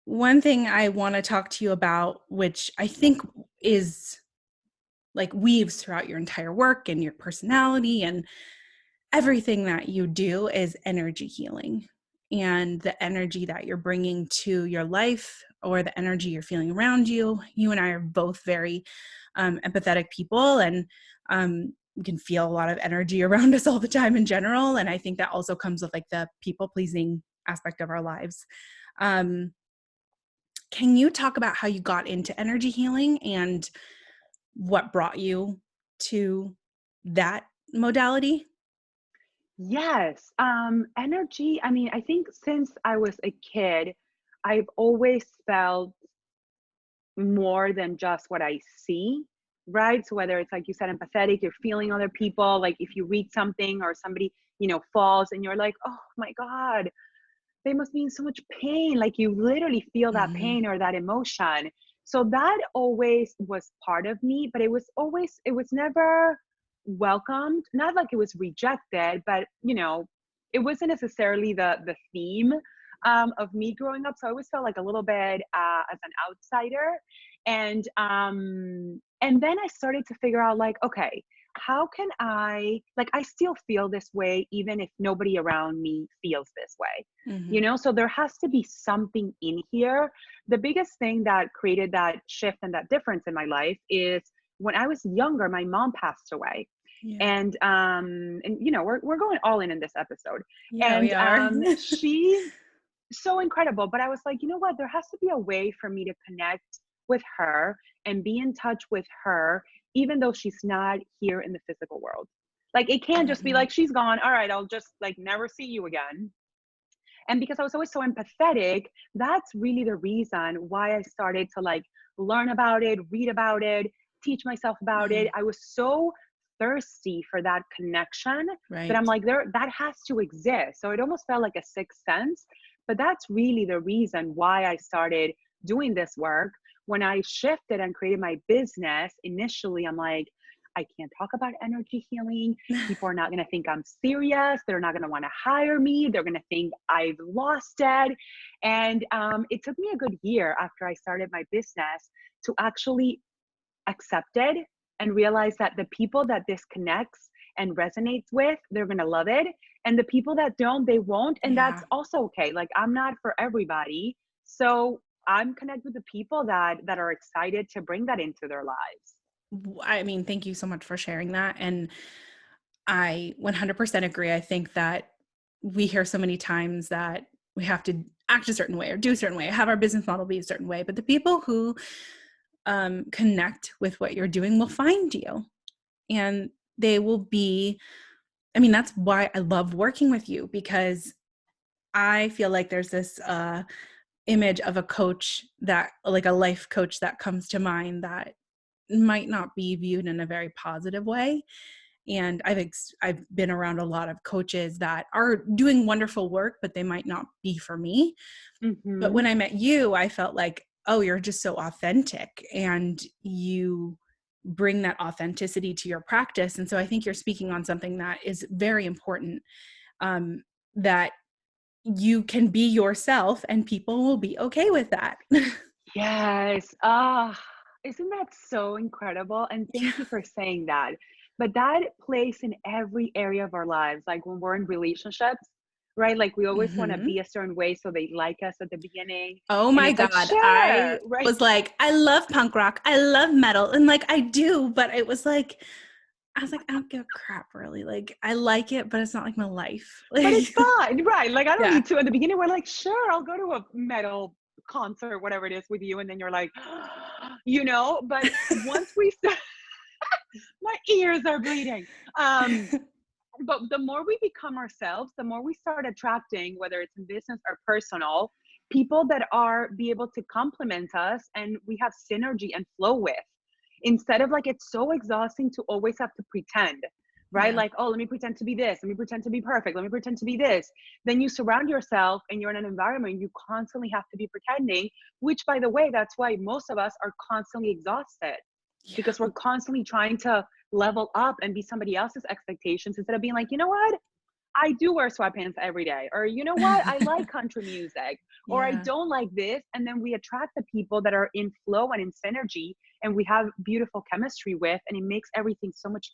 one thing I want to talk to you about, which I think is like weaves throughout your entire work and your personality and everything that you do, is energy healing, and the energy that you're bringing to your life, or the energy you're feeling around you. You and I are both very empathetic people, and we can feel a lot of energy around us all the time in general. And I think that also comes with like the people pleasing aspect of our lives. Um, can you talk about how you got into energy healing and what brought you to that modality? Yes. Energy. I mean, I think since I was a kid, I've always felt more than just what I see, right? So whether it's like you said, empathetic, you're feeling other people, like if you read something or somebody, falls and you're like, oh my God, they must be in so much pain. Like you literally feel that Mhm. pain or that emotion. So that always was part of me, but it was never welcomed. Not like it was rejected, but it wasn't necessarily the theme of me growing up. So I always felt like a little bit as an outsider. And then I started to figure out like, okay, how can I still feel this way even if nobody around me feels this way, Mhm. so there has to be something in here. The biggest thing that created that shift and that difference in my life is when I was younger, my mom passed away. Yeah. And we're going all in this episode. Yeah, we And are. she so incredible, but I was like, you know what, there has to be a way for me to connect with her and be in touch with her even though she's not here in the physical world. Like it can't just be Mhm. like she's gone, all right, I'll just like never see you again. And because I was always so empathetic, that's really the reason why I started to like learn about it, read about it, teach myself about it. Mhm. I was so thirsty for that connection that I'm Right. like, that has to exist. So it almost felt like a sixth sense. But that's really the reason why I started doing this work. When I shifted and created my business, initially I'm like, I can't talk about energy healing. People are not going to think I'm serious. They're not going to want to hire me. They're going to think I've lost it. And it took me a good year after I started my business to actually accept it and realize that the people that this connects and resonates with, they're going to love it. And the people that don't, they won't. And that's Yeah. also okay. Like I'm not for everybody. So I'm connected with the people that are excited to bring that into their lives. I mean, thank you so much for sharing that. And I 100% agree. I think that we hear so many times that we have to act a certain way or do a certain way, have our business model be a certain way. But the people who connect with what you're doing will find you, and they will be, I mean, that's why I love working with you, because I feel like there's this image of a coach, that like a life coach, that comes to mind that might not be viewed in a very positive way. And I've been around a lot of coaches that are doing wonderful work, but they might not be for me. But Hmm. when I met you, I felt like, oh, you're just so authentic, and you bring that authenticity to your practice. And so I think you're speaking on something that is very important, um, that you can be yourself and people will be okay with that. Yes. Ah, isn't that so incredible? And thank Yeah. you for saying that. But that plays in every area of our lives. Like when we're in relationships, right? Like we always want to Hmm. be a certain way so they like us at the beginning. Oh And my it's like, God. sure, I right? was like, I love punk rock. I love metal. And like, I do, but it was like, I was like, I don't give a crap really. Like, I like it, but it's not like my life. But Like, it's fine, right? Like I don't yeah. need to. At the beginning, we're like, sure, I'll go to a metal concert, whatever it is with you. And then you're like, but once we start, my ears are bleeding. But the more we become ourselves, the more we start attracting, whether it's in business or personal, people that are be able to complement us and we have synergy and flow with, instead of like, it's so exhausting to always have to pretend, right? Yeah. Like, oh, let me pretend to be this, let me pretend to be perfect, let me pretend to be this. Then you surround yourself and you're in an environment you constantly have to be pretending, which, by the way, that's why most of us are constantly exhausted, Yeah. because we're constantly trying to level up and be somebody else's expectations, instead of being like, you know what, I do wear sweatpants every day, or you know what, I like country music, or I Yeah. don't like this. And then we attract the people that are in flow and in synergy and we have beautiful chemistry with, and it makes everything so much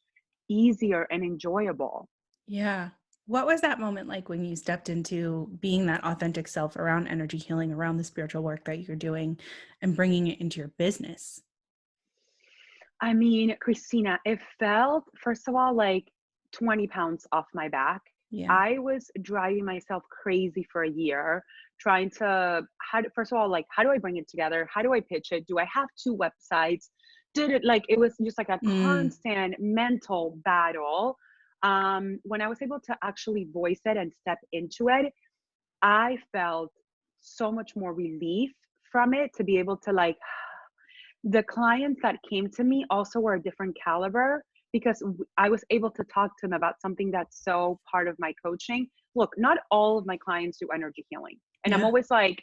easier and enjoyable. Yeah. What was that moment like when you stepped into being that authentic self around energy healing, around the spiritual work that you're doing and bringing it into your business? I mean, Christina, it felt, first of all, like 20 pounds off my back. Yeah. I was driving myself crazy for a year, trying to, first of all, like, how do I bring it together? How do I pitch it? Do I have two websites? Did it, like, it was just like a Mm. constant mental battle. When I was able to actually voice it and step into it, I felt so much more relief from it, to be able to like, the clients that came to me also were a different caliber, because I was able to talk to them about something that's so part of my coaching. Look, not all of my clients do energy healing. And I'm Yeah. always like,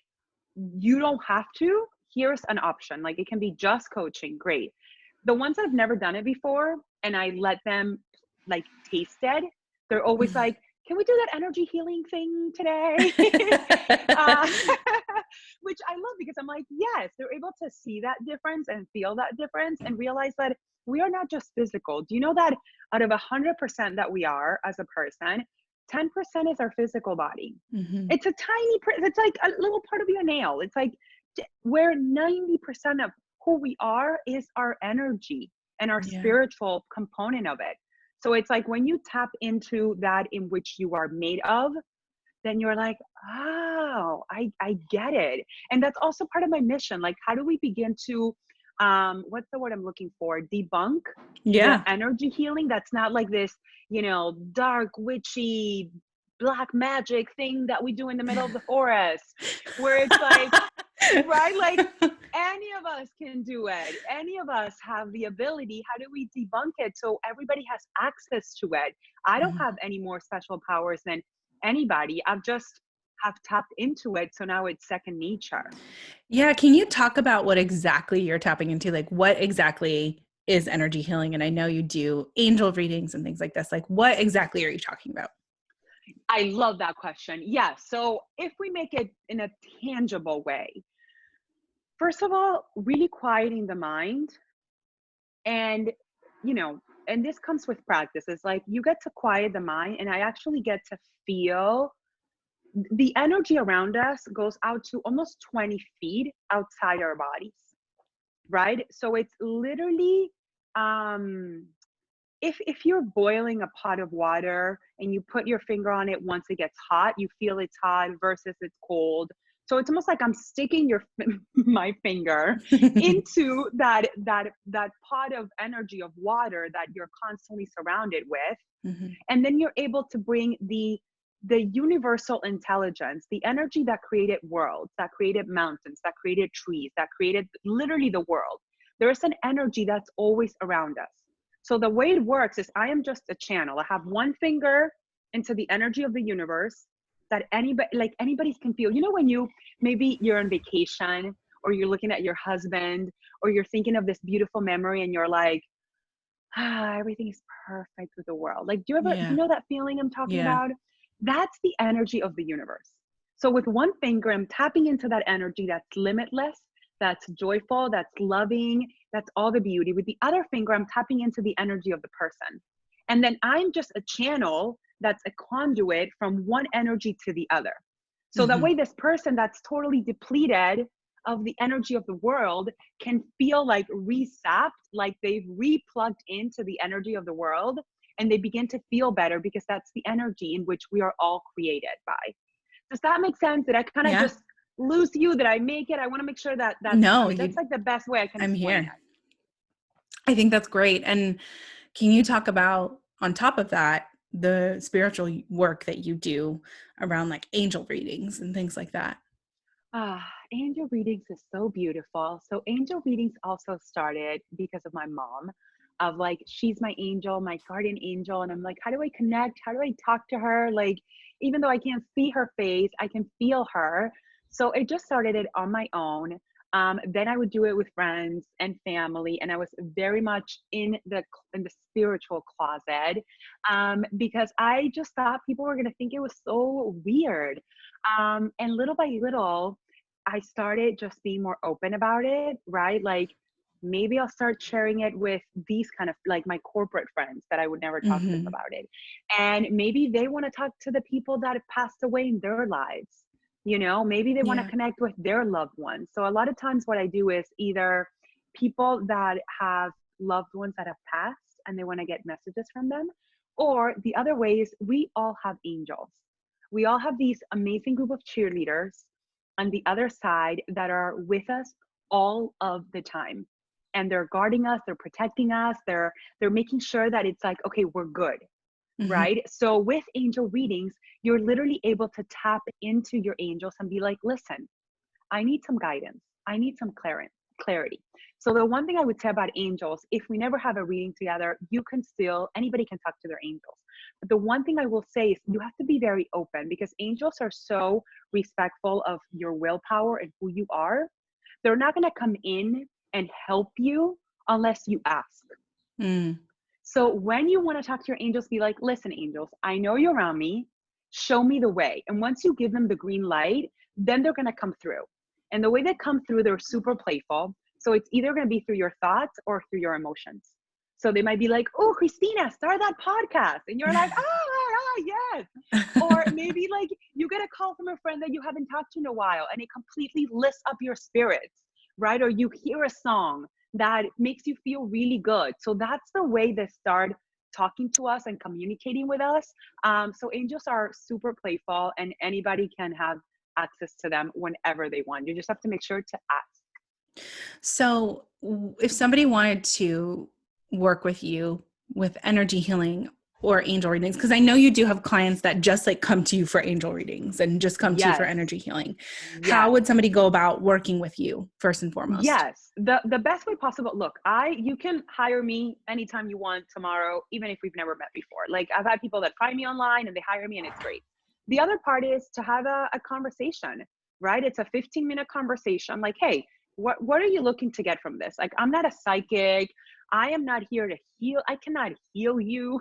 you don't have to. Here's an option. Like, it can be just coaching. Great. The ones that have never done it before and I let them like taste it, they're always like, can we do that energy healing thing today? uh, which I love, because I'm like, yes, they're able to see that difference and feel that difference and realize that we are not just physical. Do you know that out of 100% that we are as a person, 10% is our physical body? Mhm. It's a tiny, it's like a little part of your nail. It's like where 90% of who we are is our energy and our Yeah. spiritual component of it. So it's like when you tap into that in which you are made of, then you're like, oh, I get it. And that's also part of my mission. Like, how do we begin to, what's the word I'm looking for? Debunk the Yeah. energy healing that's not like this, dark, witchy, black magic thing that we do in the middle of the forest, where it's like, right? Like, any of us can do it. Any of us have the ability. How do we debunk it so everybody has access to it? I don't Mhm. have any more special powers than anybody. I've just have tapped into it. So now it's second nature. Yeah, can you talk about what exactly you're tapping into? Like, what exactly is energy healing? And I know you do angel readings and things like this. Like, what exactly are you talking about? I love that question. Yeah. So if we make it in a tangible way, first of all, really quieting the mind, and, and this comes with practice. It's like you get to quiet the mind, and I actually get to feel the energy around us goes out to almost 20 feet outside our bodies, right? So it's literally, um if you're boiling a pot of water and you put your finger on it, once it gets hot, you feel it's hot versus it's cold. So it's almost like I'm sticking my finger into that pot of energy of water that you're constantly surrounded with, Mhm. and then you're able to bring the universal intelligence, the energy that created worlds, that created mountains, that created trees, that created literally the world. There is an energy that's always around us. So the way it works is I am just a channel. I have one finger into the energy of the universe that anybody can feel. When maybe you're on vacation, or you're looking at your husband, or you're thinking of this beautiful memory and you're like, everything is perfect with the world. Like, do you Yeah. know that feeling I'm talking Yeah. about? That's the energy of the universe. So with one finger, I'm tapping into that energy that's limitless, that's joyful, that's loving, that's all the beauty. With the other finger, I'm tapping into the energy of the person. And then I'm just a channel that's a conduit from one energy to the other. So that Mhm. way, this person that's totally depleted of the energy of the world can feel like resapped, like they've replugged into the energy of the world, and they begin to feel better, because that's the energy in which we are all created by. Does that make sense? Did I kind of Yeah. just lose you? Did I make it? I want to make sure that No, that's like the best way I can I'm explain here. it. I think that's great. And can you talk about, on top of that, the spiritual work that you do around like angel readings and things like that? Angel readings is so beautiful. So angel readings also started because of my mom, of like, she's my angel, my guardian angel. And I'm like, how do I connect? How do I talk to her? Like, even though I can't see her face, I can feel her. So it just started it on my own. Then I would do it with friends and family, and I was very much in the spiritual closet, because I just thought people were gonna think it was so weird. And little by little, I started just being more open about it, right? Like, maybe I'll start sharing it with these kind of like my corporate friends that I would never talk with Mm-hmm. about it. And maybe they want to talk to the people that have passed away in their lives. Maybe they want to Yeah. connect with their loved ones. So a lot of times what I do is either people that have loved ones that have passed and they want to get messages from them, or the other way is we all have angels. We all have these amazing group of cheerleaders on the other side that are with us all of the time, and they're guarding us, they're protecting us, they're making sure that it's like, okay, we're good, Mm-hmm. right? So with angel readings, you're literally able to tap into your angels and be like, listen, I need some guidance. I need some clarity. So the one thing I would say about angels, if we never have a reading together, anybody can talk to their angels. But the one thing I will say is you have to be very open, because angels are so respectful of your willpower and who you are. They're not going to come in and help you unless you ask. Mm. So when you want to talk to your angels, be like, listen, angels, I know you're around me. Show me the way. And once you give them the green light, then they're going to come through. And the way they come through, they're super playful. So it's either going to be through your thoughts or through your emotions. So they might be like, oh, Christina, start that podcast. And you're like, yes. Or maybe like you get a call from a friend that you haven't talked to in a while and it completely lifts up your spirits, right? Or you hear a song that makes you feel really good. So that's the way they start talking to us and communicating with us. So angels are super playful and anybody can have access to them whenever they want. You just have to make sure to ask. So, if somebody wanted to work with you with energy healing or angel readings, because I know you do have clients that just like come to you for angel readings and just come to you for Yes. energy healing, how Yes. would somebody go about working with you first and foremost? Yes, the best way possible. Look, you can hire me anytime you want tomorrow, even if we've never met before. Like I've had people that find me online and they hire me and it's great. The other part is to have a conversation, right? It's a 15-minute conversation. Like, hey, what are you looking to get from this? Like, I'm not a psychic. I am not here to heal. I cannot heal you,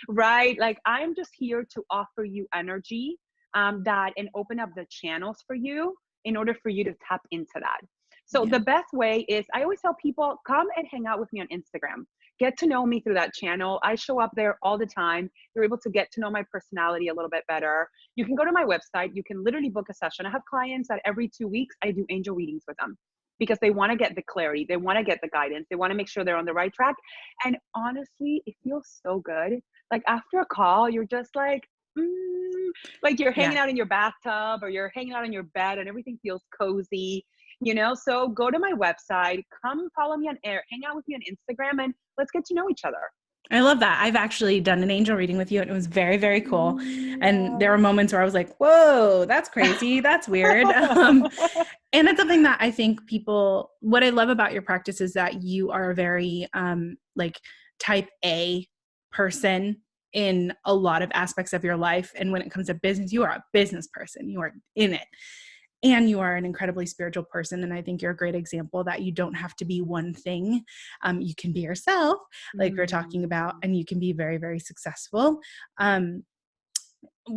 right? Like I am just here to offer you energy, that and open up the channels for you in order for you to tap into that. So Yeah. the best way is I always tell people, come and hang out with me on Instagram. Get to know me through that channel. I show up there all the time. You're able to get to know my personality a little bit better. You can go to my website. You can literally book a session. I have clients that every 2 weeks I do angel readings with them because they want to get the clarity. They want to get the guidance. They want to make sure they're on the right track. And honestly, it feels so good. Like after a call, you're just like you're Yeah. hanging out in your bathtub or you're hanging out in your bed and everything feels cozy. So go to my website, come follow me on air, hang out with me on Instagram, and let's get to know each other. I love that. I've actually done an angel reading with you and it was very, very cool. And there Yeah. were moments where I was like, whoa, that's crazy. That's weird. And it's something that I think what I love about your practice is that you are a very like type A person in a lot of aspects of your life. And when it comes to business, you are a business person. You are in it. And you are an incredibly spiritual person. And I think you're a great example that you don't have to be one thing. You can be yourself, like we're talking about, Mm. and you can be very, very successful.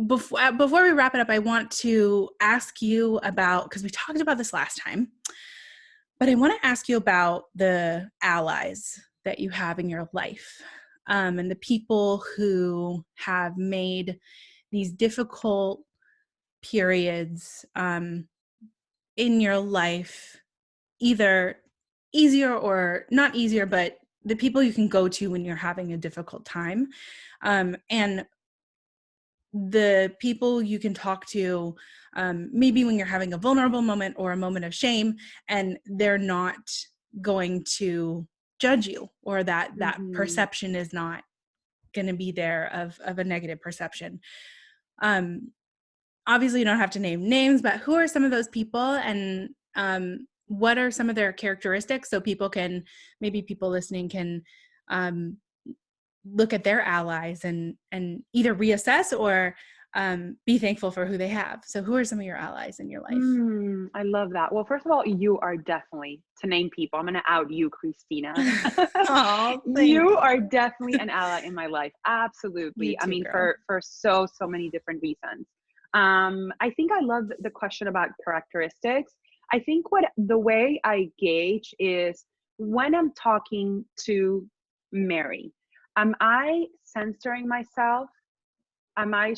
Before we wrap it up, I want to ask you about, because we talked about this last time, but I want to ask you about the allies that you have in your life, and the people who have made these difficult periods in your life either easier or not easier, but the people you can go to when you're having a difficult time. And the people you can talk to, maybe when you're having a vulnerable moment or a moment of shame, and they're not going to judge you, or that Mhm. perception is not going to be there of a negative perception. Um, obviously you don't have to name names, but who are some of those people, and what are some of their characteristics, so people listening can look at their allies and either reassess or be thankful for who they have. So who are some of your allies in your life? I love that. Well, first of all, you are definitely, to name people, I'm going to out you, Christina. Oh, thanks. You are definitely an ally in my life. You Absolutely. I too, mean, girl. for so many different reasons. I think I love the question about characteristics. I think the way I gauge is when I'm talking to Mary, am I censoring myself? Am I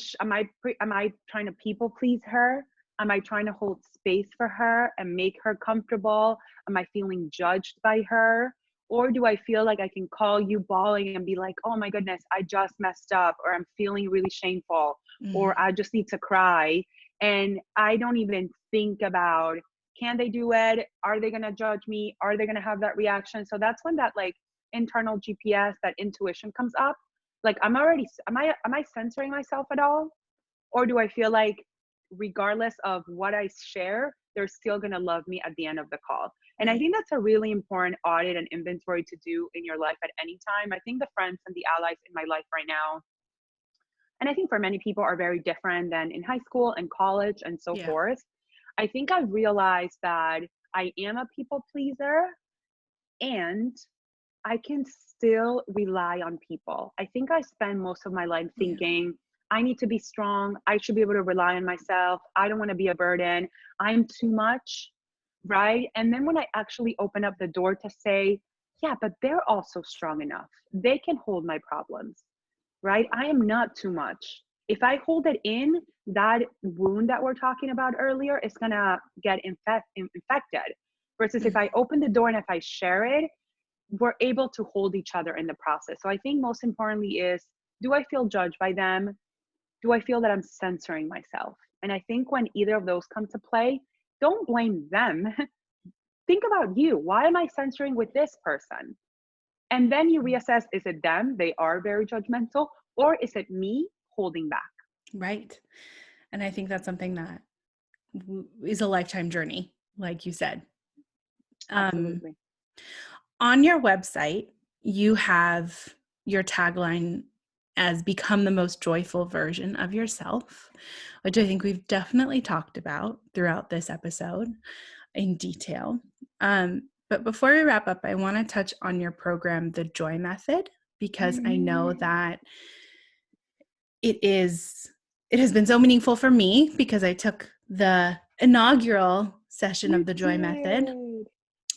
trying to people please her? Am I trying to hold space for her and make her comfortable? Am I feeling judged by her? Or do I feel like I can call you bawling and be like, oh my goodness, I just messed up, or I'm feeling really shameful, or I just need to cry. And I don't even think about, can they do it? Are they going to judge me? Are they going to have that reaction? So that's when that like internal GPS, that intuition comes up. Like am I censoring myself at all? Or do I feel like regardless of what I share, they're still going to love me at the end of the call? And I Right. think that's a really important audit and inventory to do in your life at any time. I think the friends and the allies in my life right now, and I think for many people, are very different than in high school and college and so Yeah. forth. I think I've realized that I am a people pleaser, and I can still rely on people. I think I spend most of my life Yeah. thinking, I need to be strong. I should be able to rely on myself. I don't want to be a burden. I'm too much. Right. And then when I actually open up the door to say, yeah, but they're also strong enough, they can hold my problems. Right. I am not too much. If I hold it in, that wound that we're talking about earlier is going to get infected. Versus if I open the door and if I share it, we're able to hold each other in the process. So I think most importantly is, do I feel judged by them? Do I feel that I'm censoring myself? And I think when either of those come to play, don't blame them. Think about you. Why am I censoring with this person? And then you reassess, is it them? They are very judgmental. Or is it me holding back? Right. And I think that's something that is a lifetime journey, like you said. Um, Absolutely. on your website, you have your tagline as become the most joyful version of yourself, which I think we've definitely talked about throughout this episode in detail. But before we wrap up, I want to touch on your program, The Joy Method, because I know that it has been so meaningful for me because I took the inaugural session You of The Joy Method. did.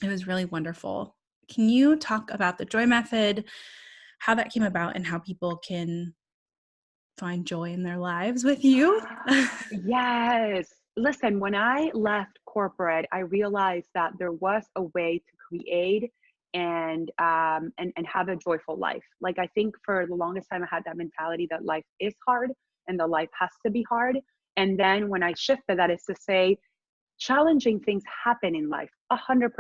It was really wonderful. Can you talk about the Joy Method, how that came about, and how people can find joy in their lives with you? Yes. Listen, when I left corporate, I realized that there was a way to create and have a joyful life. Like I think for the longest time I had that mentality that life is hard and the life has to be hard. And then when I shifted, that is to say, challenging things happen in life 100%,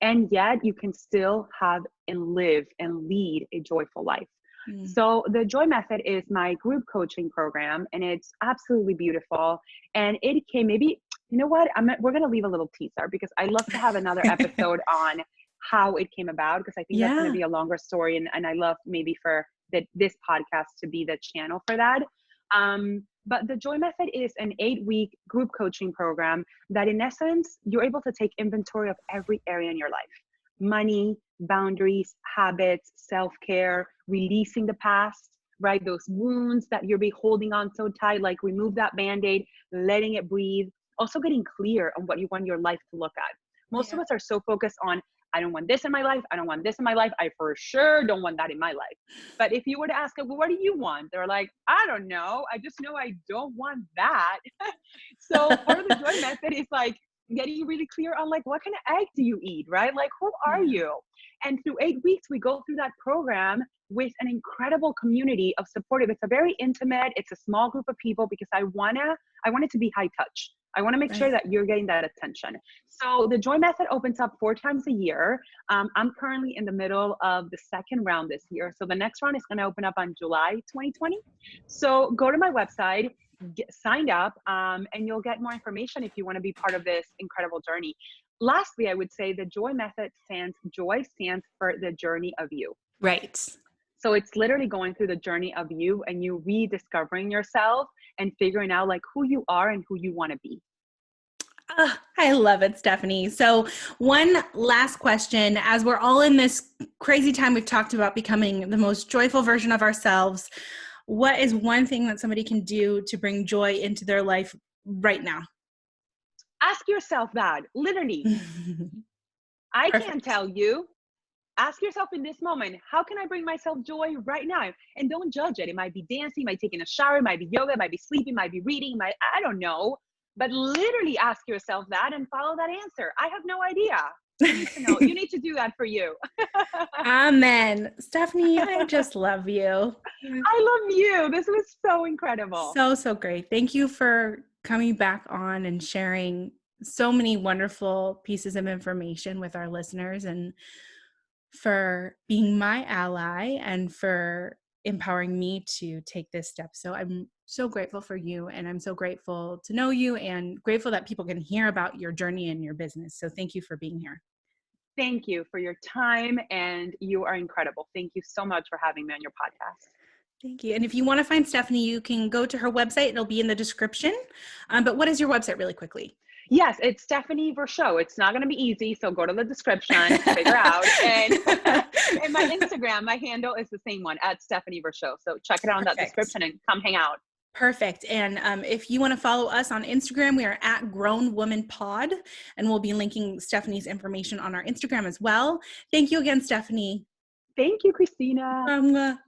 and yet you can still have and live and lead a joyful life. Mm. So the Joy Method is my group coaching program, and it's absolutely beautiful. And it came, maybe, you know what, we're going to leave a little teaser because I love to have another episode on how it came about, because I think that's going to Yeah. be a longer story, and I love maybe for this podcast to be the channel for that. But the Joy Method is an 8-week group coaching program that, in essence, you're able to take inventory of every area in your life: money, boundaries, habits, self care, releasing the past, right? Those wounds that you're be holding on so tight, like remove that band aid, letting it breathe. Also, getting clear on what you want your life to look at. Most of Yeah. us are so focused on, I don't want this in my life. I don't want this in my life. I for sure don't want that in my life. But if you were to ask them, well, what do you want? They're like, I don't know. I just know I don't want that. So part of the Joy Method is like getting really clear on like, what kind of egg do you eat, right? Like, who are Yeah. you? And through 8 weeks, we go through that program with an incredible community of supportive. It's a very intimate, it's a small group of people because I want it to be high touch. I want to make sure Right. that you're getting that attention. So the Joy Method opens up 4 times a year. I'm currently in the middle of the second round this year. So the next round is going to open up on July 2020. So go to my website. get signed up, and you'll get more information if you want to be part of this incredible journey. Lastly, I would say the joy stands for the journey of you. Right. So it's literally going through the journey of you and you rediscovering yourself and figuring out like who you are and who you want to be. I love it, Stephanie. So one last question, as we're all in this crazy time, we've talked about becoming the most joyful version of ourselves. What is one thing that somebody can do to bring joy into their life right now? Ask yourself that, literally. I can't tell you. Ask yourself in this moment, how can I bring myself joy right now? And don't judge it. It might be dancing, might be taking a shower, it might be yoga, it might be sleeping, might be reading, I don't know. But literally ask yourself that and follow that answer. I have no idea. You need to know. You need to do that for you. Amen. Stephanie, I just love you. I love you. This was so incredible. So great. Thank you for coming back on and sharing so many wonderful pieces of information with our listeners, and for being my ally and for empowering me to take this step. So I'm so grateful for you, and I'm so grateful to know you and grateful that people can hear about your journey and your business. So thank you for being here. Thank you for your time, and you are incredible. Thank you so much for having me on your podcast. Thank you. And if you want to find Stephanie, you can go to her website. It'll be in the description. But what is your website really quickly? Yes, it's Stephanie Virchaux. It's not going to be easy, so go to the description, figure out. And, and my Instagram, my handle is the same one, at Stephanie Virchaux. So check it out in that description and come hang out. Perfect. And if you want to follow us on Instagram, we are at Grown Woman Pod, and we'll be linking Stephanie's information on our Instagram as well. Thank you again, Stephanie. Thank you, Christina.